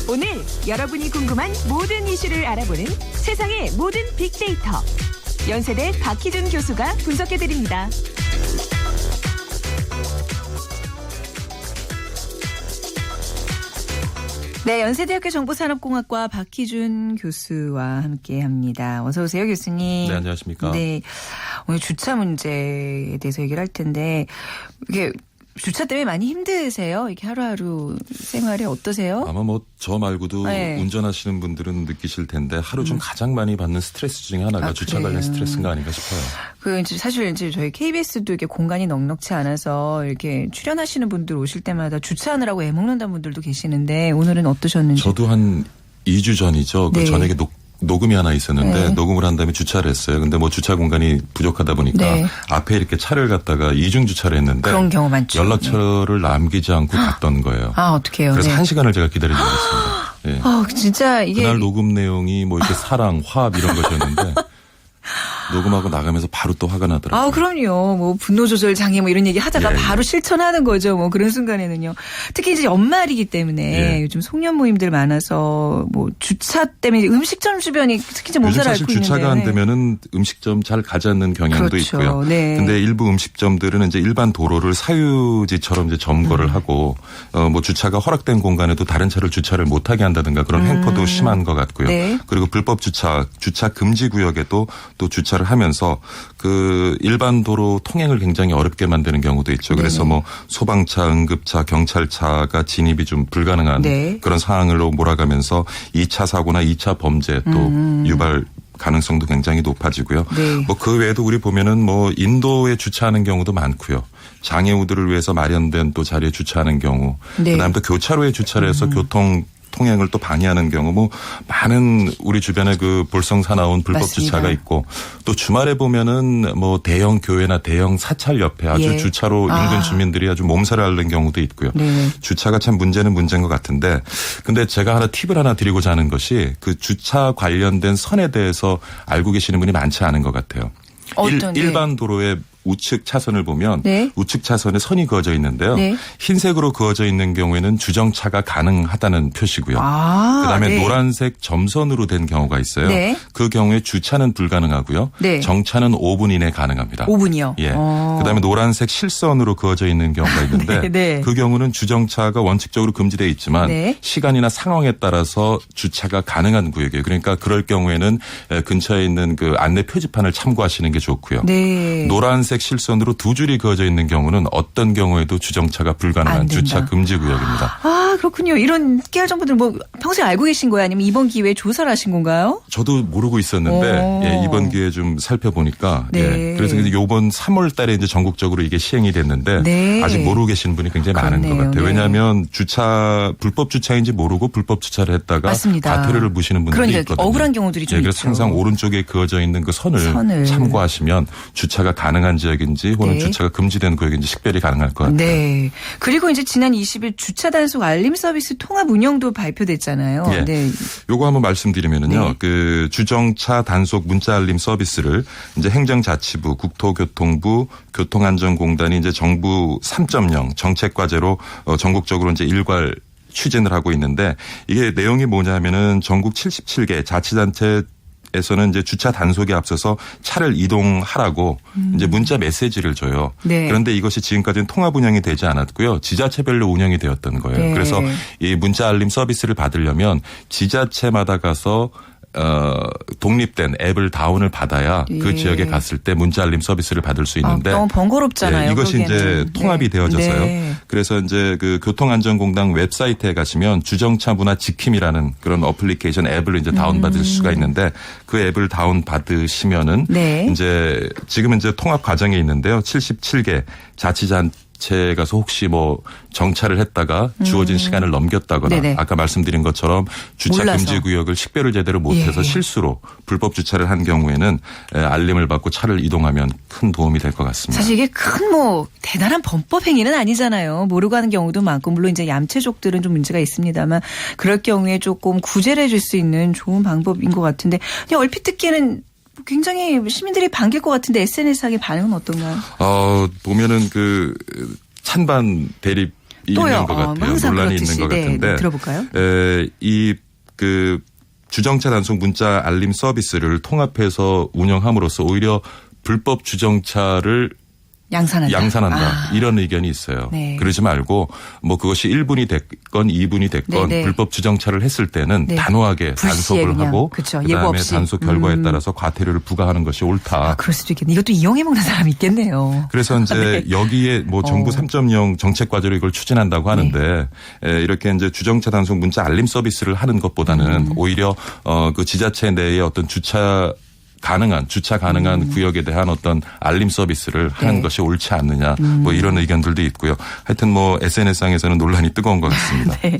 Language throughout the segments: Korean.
오늘 여러분이 궁금한 모든 이슈를 알아보는 세상의 모든 빅데이터. 연세대 박희준 교수가 분석해드립니다. 네, 연세대학교 정보산업공학과 박희준 교수와 함께합니다. 어서 오세요, 교수님. 네, 안녕하십니까. 네, 오늘 주차 문제에 대해서 얘기를 할 텐데 이게 주차 때문에 많이 힘드세요? 이렇게 하루하루 생활이 어떠세요? 아마 뭐 저 말고도 네. 운전하시는 분들은 느끼실 텐데 하루 중 가장 많이 받는 스트레스 중에 하나가 주차 관련 스트레스인가 아닌가 싶어요. 그 이제 사실 이제 저희 KBS도 이렇게 공간이 넉넉치 않아서 이렇게 출연하시는 분들 오실 때마다 주차하느라고 애먹는다는 분들도 계시는데 오늘은 어떠셨는지? 저도 한 2주 전이죠. 네. 그 저녁에 녹음이 하나 있었는데 네. 녹음을 한 다음에 주차를 했어요. 근데 뭐 주차 공간이 부족하다 보니까 네. 앞에 이렇게 차를 갖다가 이중 주차를 했는데 그런 경우 많죠. 연락처를 남기지 않고 갔던 거예요. 아, 어떡해요. 그래서 네. 1시간을 제가 기다리게 됐습니다. 예. 아, 진짜 이게 그날 녹음 내용이 뭐 이렇게 사랑, 화합 이런 것이었는데 녹음하고 나가면서 바로 또 화가 나더라고요. 아, 그럼요. 뭐 분노 조절 장애 뭐 이런 얘기 하다가 예, 바로 실천하는 거죠. 뭐 그런 순간에는요. 특히 이제 연말이기 때문에 예. 요즘 송년 모임들 많아서 뭐 주차 때문에 이제 음식점 주변이 특히 좀 요즘 몸살 사실 앓고 있는데. 주차가 안 되면은 음식점 잘 가지 않는 경향도 그렇죠. 있고요. 네. 근데 일부 음식점들은 이제 일반 도로를 사유지처럼 이제 점거를 하고 뭐 주차가 허락된 공간에도 다른 차를 주차를 못하게 한다든가 그런 횡포도 심한 것 같고요. 네. 그리고 불법 주차 금지 구역에도 또 주차를 하면서 그 일반 도로 통행을 굉장히 어렵게 만드는 경우도 있죠. 그래서 네네. 뭐 소방차, 응급차, 경찰차가 진입이 좀 불가능한 네. 그런 상황으로 몰아가면서 2차 사고나 2차 범죄 또 유발 가능성도 굉장히 높아지고요. 네. 뭐 그 외에도 우리 보면은 뭐 인도에 주차하는 경우도 많고요. 장애우들을 위해서 마련된 또 자리에 주차하는 경우. 네. 그다음에 또 교차로에 주차를 해서 통행을 또 방해하는 경우 뭐 많은 우리 주변에 그 볼성사나운 불법 맞습니다. 주차가 있고 또 주말에 보면은 뭐 대형 교회나 대형 사찰 옆에 아주 예. 주차로 인근 주민들이 아주 몸살을 앓는 경우도 있고요. 네. 주차가 참 문제는 문제인 것 같은데 근데 제가 팁을 하나 드리고자 하는 것이 그 주차 관련된 선에 대해서 알고 계시는 분이 많지 않은 것 같아요. 어떤, 네. 일반 도로의 우측 차선을 보면 네. 우측 차선에 선이 그어져 있는데요. 네. 흰색으로 그어져 있는 경우에는 주정차가 가능하다는 표시고요. 아, 그다음에 네. 노란색 점선으로 된 경우가 있어요. 네. 그 경우에 주차는 불가능하고요. 네. 정차는 5분 이내 가능합니다. 5분이요? 예. 그다음에 노란색 실선으로 그어져 있는 경우가 있는데 네, 네. 그 경우는 주정차가 원칙적으로 금지되어 있지만 네. 시간이나 상황에 따라서 주차가 가능한 구역이에요. 그러니까 그럴 경우에는 근처에 있는 그 안내 표지판을 참고하시는 게 좋고요. 네. 노란색 실선으로 두 줄이 그어져 있는 경우는 어떤 경우에도 주정차가 안 불가능한 된다. 주차 금지 구역입니다. 아, 그렇군요. 이런 깨알 정보들 뭐 평소에 알고 계신 거예요? 아니면 이번 기회에 조사를 하신 건가요? 저도 모르고 있었는데 예, 이번 기회에 좀 살펴보니까 네. 예, 그래서 이제 이번 3월 달에 이제 전국적으로 이게 시행이 됐는데 네. 아직 모르고 계시는 분이 굉장히 많은 것 그렇네요. 같아요. 네. 왜냐하면 불법 주차인지 모르고 불법 주차를 했다가 맞습니다. 과태료를 무시는 분들이 그러니까 있거든요. 억울한 경우들이 좀 예, 그래서 있죠. 항상 오른쪽에 그어져 있는 그 선을 선을. 참고하시면 주차가 가능한 지역인지 혹은 네. 주차가 금지된 구역인지 식별이 가능할 것 같아요. 네. 그리고 이제 지난 20일 주차 단속 알림 서비스 통합 운영도 발표됐잖아요. 예. 네. 요거 한번 말씀드리면은요. 네. 그 주정차 단속 문자 알림 서비스를 이제 행정자치부, 국토교통부, 교통안전공단이 이제 정부 3.0 정책 과제로 전국적으로 이제 일괄 추진을 하고 있는데 이게 내용이 뭐냐면은 전국 77개 자치단체 에서는 이제 주차 단속에 앞서서 차를 이동하라고 이제 문자 메시지를 줘요. 네. 그런데 이것이 지금까지는 통합 운영이 되지 않았고요. 지자체별로 운영이 되었던 거예요. 네. 그래서 이 문자 알림 서비스를 받으려면 지자체마다 가서 독립된 앱을 다운을 받아야 예. 그 지역에 갔을 때 문자 알림 서비스를 받을 수 있는데 너무 번거롭잖아요. 예, 이것이 이제 그러기에는. 통합이 네. 되어져서요. 네. 그래서 이제 그 교통안전공단 웹사이트에 가시면 주정차 문화 지킴이라는 그런 어플리케이션 앱을 이제 다운받을 수가 있는데 그 앱을 다운받으시면은 네. 이제 지금은 이제 통합 과정에 있는데요. 77개 자치단체에 가서 혹시 뭐 정차를 했다가 주어진 시간을 넘겼다거나 네네. 아까 말씀드린 것처럼 주차 몰라서. 금지 구역을 식별을 제대로 못해서 예. 실수로 불법 주차를 한 경우에는 알림을 받고 차를 이동하면 큰 도움이 될 것 같습니다. 사실 이게 큰 뭐 대단한 범법 행위는 아니잖아요. 모르고 하는 경우도 많고 물론 이제 얌체족들은 좀 문제가 있습니다만 그럴 경우에 조금 구제를 해줄 수 있는 좋은 방법인 것 같은데 그냥 얼핏 듣기에는 굉장히 시민들이 반길 것 같은데 SNS상의 반응은 어떤가요? 보면은 찬반 대립이 또요. 있는 것 같아요. 항상 논란이 그렇듯이. 있는 것 같은데. 네, 들어볼까요? 그 주정차 단속 문자 알림 서비스를 통합해서 운영함으로써 오히려 불법 주정차를 양산한다. 이런 의견이 있어요. 네. 그러지 말고 뭐 그것이 1분이 됐건 2분이 됐건 네네. 불법 주정차를 했을 때는 네. 단호하게 단속을 그냥. 하고 그쵸. 예고 그다음에 없이. 단속 결과에 따라서 과태료를 부과하는 것이 옳다. 그럴 수도 있겠네. 이것도 이용해 먹는 사람이 있겠네요. 그래서 이제 네. 여기에 뭐 정부 3.0 정책 과제로 이걸 추진한다고 하는데 이렇게 이제 주정차 단속 문자 알림 서비스를 하는 것보다는 오히려 그 지자체 내에 어떤 주차 가능한 구역에 대한 어떤 알림 서비스를 하는 것이 옳지 않느냐 뭐 이런 의견들도 있고요. 하여튼 뭐 SNS상에서는 논란이 뜨거운 것 같습니다. 네.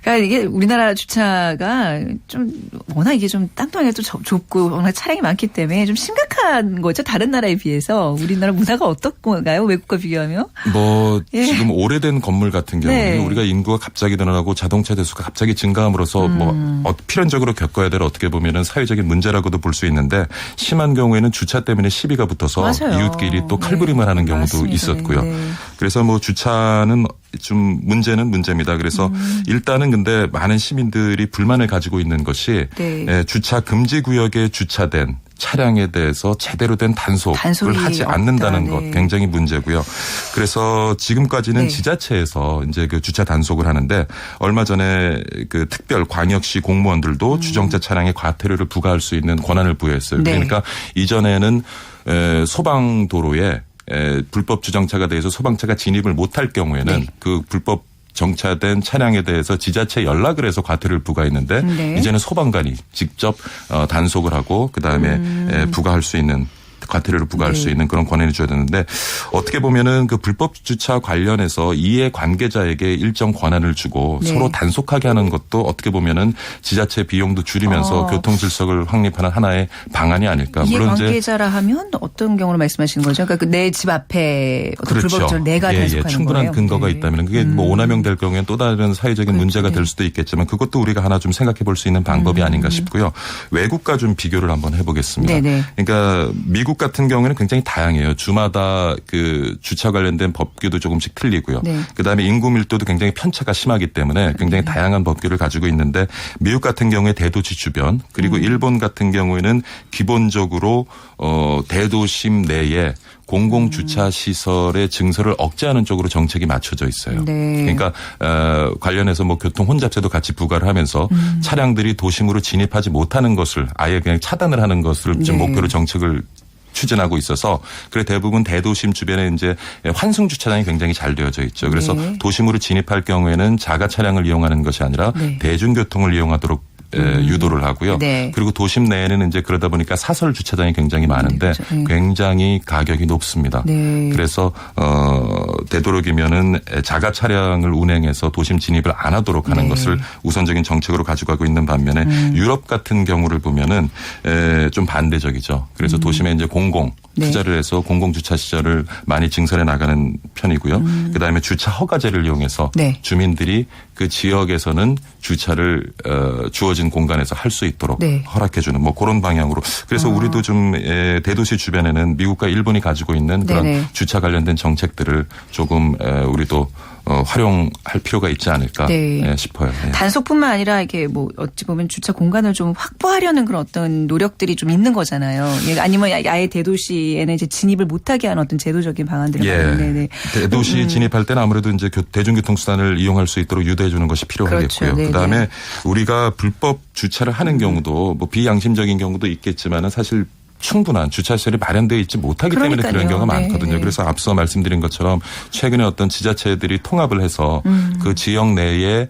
그러니까 이게 우리나라 주차가 좀 워낙 이게 좀 땅덩이가 또 좁고 워낙 차량이 많기 때문에 좀 심각한 거죠. 다른 나라에 비해서. 우리나라 문화가 어떤가요? 외국과 비교하면? 뭐 예. 지금 오래된 건물 같은 경우는 네. 우리가 인구가 갑자기 늘어나고 자동차 대수가 갑자기 증가함으로써 뭐 필연적으로 겪어야 될 어떻게 보면은 사회적인 문제라고도 볼 수 있는데 심한 경우에는 주차 때문에 시비가 붙어서 맞아요. 이웃끼리 또 칼부림을 하는 경우도 맞습니다. 있었고요. 네. 그래서 뭐 주차는 좀 문제는 문제입니다. 그래서 일단은 근데 많은 시민들이 불만을 가지고 있는 것이 네. 주차 금지 구역에 주차된 차량에 대해서 제대로 된 단속을 단속이 하지 없다. 않는다는 네. 것 굉장히 문제고요. 그래서 지금까지는 네. 지자체에서 이제 그 주차 단속을 하는데 얼마 전에 그 특별 광역시 공무원들도 주정차 차량에 과태료를 부과할 수 있는 권한을 부여했어요. 네. 그러니까 이전에는 소방도로에 불법 주정차가 돼서 소방차가 진입을 못할 경우에는 네. 그 불법 정차된 차량에 대해서 지자체에 연락을 해서 과태료를 부과했는데 네. 이제는 소방관이 직접 단속을 하고 그다음에 부과할 수 있는 과태료를 부과할 네. 수 있는 그런 권한을 줘야 되는데 어떻게 보면은 그 불법 주차 관련해서 이해 관계자에게 일정 권한을 주고 네. 서로 단속하게 하는 것도 어떻게 보면은 지자체 비용도 줄이면서 교통 질서를 확립하는 하나의 방안이 아닐까. 이해 물론 이제 관계자라 하면 어떤 경우를 말씀하시는 거죠? 그러니까 내 집 앞에 어떤 그렇죠. 불법적으로 내가 단속하는 충분한 거예요? 근거가 네. 있다면 그게 뭐 오남용 될 경우에는 또 다른 사회적인 문제가 네. 될 수도 있겠지만 그것도 우리가 하나 좀 생각해 볼 수 있는 방법이 아닌가 싶고요. 외국과 좀 비교를 한번 해보겠습니다. 네네. 그러니까 미국 같은 경우에는 굉장히 다양해요. 주마다 그 주차 관련된 법규도 조금씩 틀리고요. 네. 그다음에 인구 밀도도 굉장히 편차가 심하기 때문에 굉장히 다양한 법규를 가지고 있는데 미국 같은 경우에 대도시 주변 그리고 일본 같은 경우에는 기본적으로 대도심 내에 공공주차 시설의 증설을 억제하는 쪽으로 정책이 맞춰져 있어요. 네. 그러니까 관련해서 뭐 교통 혼잡세도 같이 부과를 하면서 차량들이 도심으로 진입하지 못하는 것을 아예 그냥 차단을 하는 것을 좀 네. 목표로 정책을 추진하고 있어서 그래 대부분 대도심 주변에 이제 환승 주차장이 굉장히 잘 되어져 있죠. 그래서 네. 도심으로 진입할 경우에는 자가 차량을 이용하는 것이 아니라 네. 대중교통을 이용하도록 유도를 하고요. 네. 그리고 도심 내에는 이제 그러다 보니까 사설 주차장이 굉장히 많은데 그렇죠. 네. 굉장히 가격이 높습니다. 네. 그래서 되도록이면은 자가 차량을 운행해서 도심 진입을 안 하도록 하는 네. 것을 우선적인 정책으로 가져가고 있는 반면에 유럽 같은 경우를 보면은 좀 반대적이죠. 그래서 도심에 이제 공공 네. 투자를 해서 공공주차 시설을 많이 증설해 나가는 편이고요. 그다음에 주차 허가제를 이용해서 네. 주민들이 그 지역에서는 주차를 주어진 공간에서 할 수 있도록 네. 허락해 주는 뭐 그런 방향으로. 그래서 우리도 좀 대도시 주변에는 미국과 일본이 가지고 있는 그런 네네. 주차 관련된 정책들을 조금 우리도 활용할 필요가 있지 않을까 네. 싶어요. 예. 단속뿐만 아니라 이게 뭐 어찌 보면 주차 공간을 좀 확보하려는 그런 어떤 노력들이 좀 있는 거잖아요. 아니면 아예 대도시에는 이제 진입을 못하게 하는 어떤 제도적인 방안들을 네네. 대도시 진입할 때는 아무래도 이제 대중교통 수단을 이용할 수 있도록 유도해 주는 것이 필요하겠고요. 그렇죠. 그다음에 우리가 불법 주차를 하는 경우도 뭐 비양심적인 경우도 있겠지만은 사실 충분한 주차시설이 마련되어 있지 못하기 때문에 그러니까요. 그런 경우가 네. 많거든요. 그래서 앞서 말씀드린 것처럼 최근에 어떤 지자체들이 통합을 해서 그 지역 내에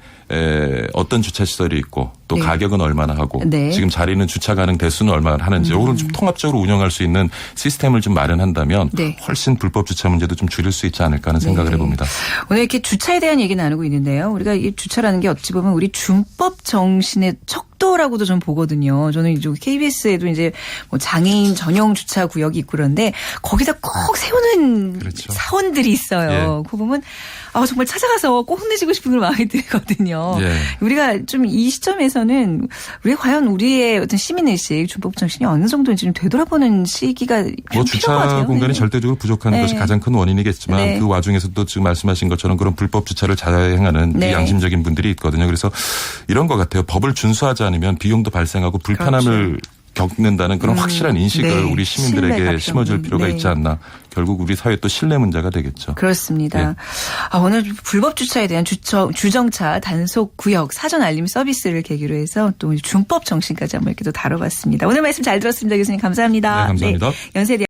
어떤 주차시설이 있고 또 네. 가격은 얼마나 하고 네. 지금 자리는 주차 가능 대수는 얼마나 하는지 이걸 좀 통합적으로 운영할 수 있는 시스템을 좀 마련한다면 네. 훨씬 불법 주차 문제도 좀 줄일 수 있지 않을까 하는 생각을 네. 해봅니다. 오늘 이렇게 주차에 대한 얘기 나누고 있는데요. 우리가 이 주차라는 게 어찌 보면 우리 준법 정신의 척도라고도 좀 보거든요. 저는 이제 KBS에도 이제 뭐 장애인 전용 주차 구역이 있고 그런데 거기다 꼭 세우는 그렇죠. 사원들이 있어요. 그거 보면 정말 찾아가서 꼭 혼내주고 싶은 그런 마음이 들거든요. 예. 우리가 좀 이 시점에서는 하면은 과연 우리의 어떤 시민의식, 준법 정신이 어느 정도인지 좀 되돌아보는 시기가 뭐 필요하죠. 주차 공간이 네. 절대적으로 부족한 것이 가장 큰 원인이겠지만 네. 그 와중에서도 지금 말씀하신 것처럼 그런 불법 주차를 자행하는 네. 양심적인 분들이 있거든요. 그래서 이런 것 같아요. 법을 준수하지 않으면 비용도 발생하고 불편함을 겪는다는 그런 확실한 인식을 네. 우리 시민들에게 신뢰가 심어줄 필요가 네. 있지 않나. 결국 우리 사회 또 신뢰 문제가 되겠죠. 그렇습니다. 네. 오늘 불법 주차에 대한 주정차 단속 구역 사전 알림 서비스를 계기로 해서 또 준법 정신까지 한번 이렇게 또 다뤄봤습니다. 오늘 말씀 잘 들었습니다. 교수님 감사합니다. 네, 감사합니다. 연세대